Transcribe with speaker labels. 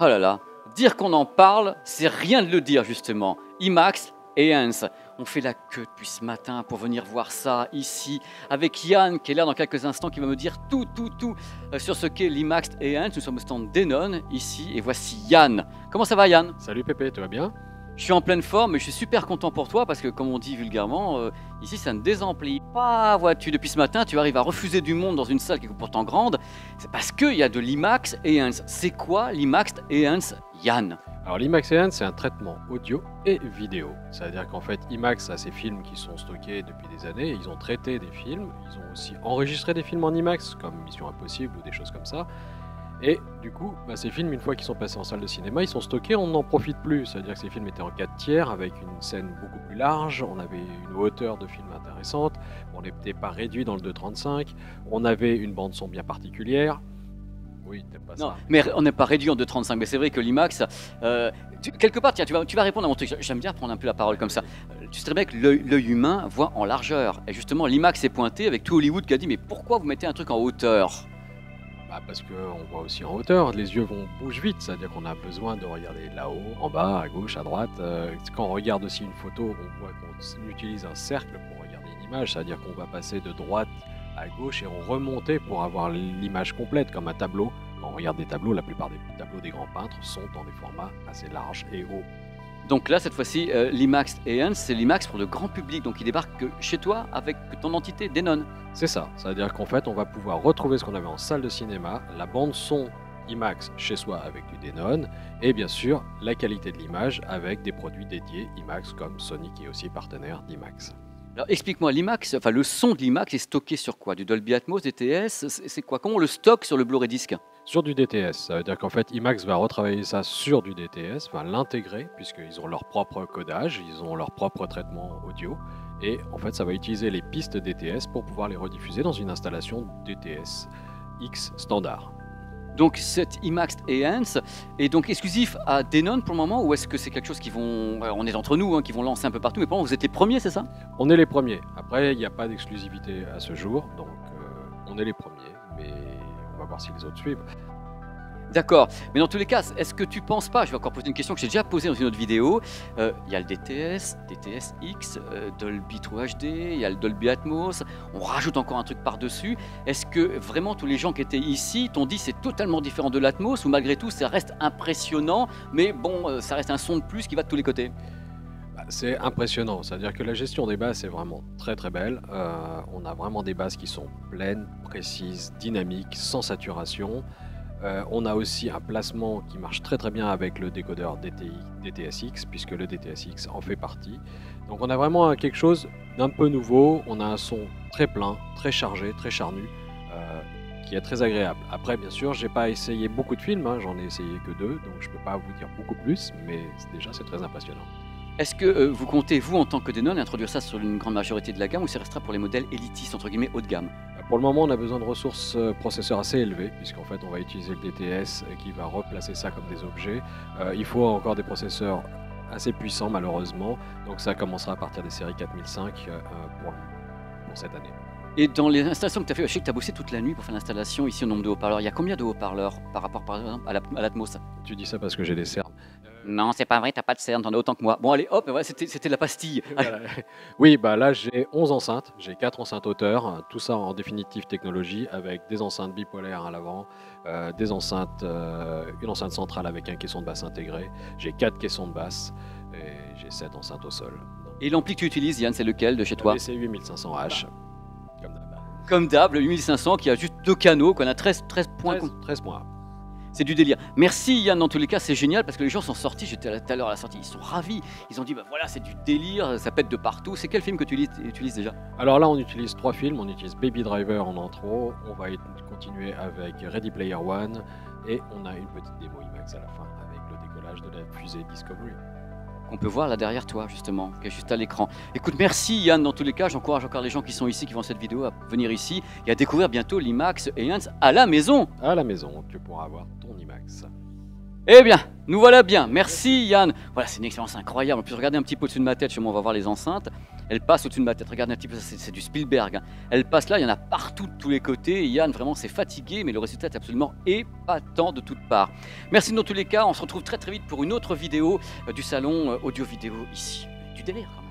Speaker 1: Oh là là, dire qu'on en parle, c'est rien de le dire justement. IMAX et Hans, on fait la queue depuis ce matin pour venir voir ça ici, avec Yann qui est là dans quelques instants, qui va me dire tout sur ce qu'est l'IMAX et Hans. Nous sommes au stand Denon ici, et voici Yann. Comment ça va Yann?
Speaker 2: Salut Pépé, tu vas bien?
Speaker 1: Je suis en pleine forme et je suis super content pour toi parce que, comme on dit vulgairement, ici ça ne désemplit pas, vois-tu. Depuis ce matin, tu arrives à refuser du monde dans une salle qui est pourtant grande. C'est parce qu'il y a de l'IMAX et Hans. C'est quoi l'IMAX et Hans, Yann?
Speaker 2: Alors l'IMAX et Hans, c'est un traitement audio et vidéo. C'est-à-dire qu'en fait, IMAX a ces films qui sont stockés depuis des années. Ils ont traité des films, ils ont aussi enregistré des films en IMAX, comme Mission Impossible ou des choses comme ça. Et du coup, ces films, une fois qu'ils sont passés en salle de cinéma, ils sont stockés, on n'en profite plus. C'est-à-dire que ces films étaient en 4/3 avec une scène beaucoup plus large, on avait une hauteur de film intéressante, on n'était pas réduit dans le 2.35, on avait une bande son bien particulière. Oui, t'aimes pas ça.
Speaker 1: Non, mais on n'est pas réduit en 2.35, mais c'est vrai que l'IMAX, quelque part, tiens, tu vas répondre à mon truc. J'aime bien prendre un peu la parole comme ça. Tu sais bien que l'œil humain voit en largeur. Et justement, l'IMAX est pointé avec tout Hollywood qui a dit mais pourquoi vous mettez un truc en hauteur?
Speaker 2: Parce qu'on voit aussi en hauteur, les yeux bougent vite, c'est-à-dire qu'on a besoin de regarder là-haut, en bas, à gauche, à droite. Quand on regarde aussi une photo, on voit qu'on utilise un cercle pour regarder une image, c'est-à-dire qu'on va passer de droite à gauche et on remonter pour avoir l'image complète, comme un tableau. Quand on regarde des tableaux, la plupart des tableaux des grands peintres sont dans des formats assez larges et hauts.
Speaker 1: Donc là, cette fois-ci, l'IMAX et Hans, c'est l'IMAX pour le grand public. Donc il débarque chez toi avec ton entité Denon.
Speaker 2: C'est ça, c'est-à-dire qu'en fait, on va pouvoir retrouver ce qu'on avait en salle de cinéma, la bande son IMAX chez soi avec du Denon, et bien sûr, la qualité de l'image avec des produits dédiés IMAX comme Sony qui est aussi partenaire d'IMAX.
Speaker 1: Alors explique-moi, l'IMAX, enfin le son de l'IMAX est stocké sur quoi? Du Dolby Atmos, DTS? C'est quoi? Comment on le stocke sur le Blu-ray disque?
Speaker 2: Sur du DTS, ça veut dire qu'en fait IMAX va retravailler ça sur du DTS, va l'intégrer puisqu'ils ont leur propre codage, ils ont leur propre traitement audio et en fait ça va utiliser les pistes DTS pour pouvoir les rediffuser dans une installation DTS X standard.
Speaker 1: Donc cet IMAX et Hans est donc exclusif à Denon pour le moment, ou est-ce que c'est quelque chose qui vont, on est entre nous, qui vont lancer un peu partout, mais pour le moment vous êtes les premiers, c'est ça?
Speaker 2: On est les premiers, après il n'y a pas d'exclusivité à ce jour, donc on est les premiers, mais on va voir si les autres suivent.
Speaker 1: D'accord, mais dans tous les cas, est-ce que tu penses pas, je vais encore poser une question que j'ai déjà posée dans une autre vidéo, il y a le DTS, DTS X, Dolby True HD, il y a le Dolby Atmos, on rajoute encore un truc par-dessus. Est-ce que vraiment tous les gens qui étaient ici t'ont dit c'est totalement différent de l'Atmos, ou malgré tout ça reste impressionnant, mais bon, ça reste un son de plus qui va de tous les côtés?
Speaker 2: C'est impressionnant, c'est-à-dire que la gestion des basses est vraiment très très belle. On a vraiment des basses qui sont pleines, précises, dynamiques, sans saturation. On a aussi un placement qui marche très très bien avec le décodeur DTSX, puisque le DTSX en fait partie. Donc on a vraiment quelque chose d'un peu nouveau, on a un son très plein, très chargé, très charnu, qui est très agréable. Après bien sûr, j'ai pas essayé beaucoup de films, j'en ai essayé que 2, donc je peux pas vous dire beaucoup plus, mais déjà c'est très impressionnant.
Speaker 1: Est-ce que vous comptez, vous, en tant que Denon, introduire ça sur une grande majorité de la gamme, ou ça restera pour les modèles élitistes, entre guillemets, haut de gamme?
Speaker 2: Pour le moment, on a besoin de ressources processeurs assez élevées, puisqu'en fait, on va utiliser le DTS qui va replacer ça comme des objets. Il faut encore des processeurs assez puissants, malheureusement, donc ça commencera à partir des séries 4005 pour cette année.
Speaker 1: Et dans les installations que tu as fait, je sais que tu as bossé toute la nuit pour faire l'installation ici au nombre de haut-parleurs. Il y a combien de haut-parleurs par rapport, par exemple, à l'Atmos?
Speaker 2: Tu dis ça parce que j'ai des cernes.
Speaker 1: Non, c'est pas vrai, t'as pas de cernes, t'en as autant que moi. Bon, allez, hop, voilà, c'était la pastille.
Speaker 2: Voilà. Oui, là j'ai 11 enceintes, j'ai 4 enceintes hauteurs, tout ça en définitive technologie avec des enceintes bipolaires à l'avant, une enceinte centrale avec un caisson de basse intégré, j'ai 4 caissons de basse et j'ai 7 enceintes au sol.
Speaker 1: Et l'ampli que tu utilises, Yann, c'est lequel de chez toi?
Speaker 2: C'est 8500H.
Speaker 1: Comme d'hab, le 8500 qui a juste 2 canaux, qu'on a 13 points.
Speaker 2: 13 points.
Speaker 1: C'est du délire. Merci Yann, dans tous les cas, c'est génial parce que les gens sont sortis, j'étais tout à l'heure à la sortie, ils sont ravis. Ils ont dit, voilà, c'est du délire, ça pète de partout. C'est quel film que tu utilises déjà?
Speaker 2: Alors là, on utilise 3 films. On utilise Baby Driver en intro, on va continuer avec Ready Player One et on a une petite démo IMAX à la fin avec le décollage de la fusée Discovery.
Speaker 1: On peut voir là derrière toi justement, qui est juste à l'écran. Écoute, merci Yann, dans tous les cas, j'encourage encore les gens qui sont ici, qui vont cette vidéo, à venir ici et à découvrir bientôt l'IMAX et Hans à la maison.
Speaker 2: À la maison, tu pourras avoir ton IMAX.
Speaker 1: Eh bien, nous voilà bien, merci Yann. Voilà, c'est une expérience incroyable. En plus, regardez un petit peu au-dessus de ma tête, chez moi on va voir les enceintes. elle passe au-dessus de ma tête. Regardez un petit peu, ça c'est du Spielberg, hein. Elle passe là, il y en a partout de tous les côtés. Et Yann, vraiment, c'est fatigué, mais le résultat est absolument épatant de toutes parts. Merci dans tous les cas, on se retrouve très très vite pour une autre vidéo du salon audio-vidéo ici. Du délire quand même.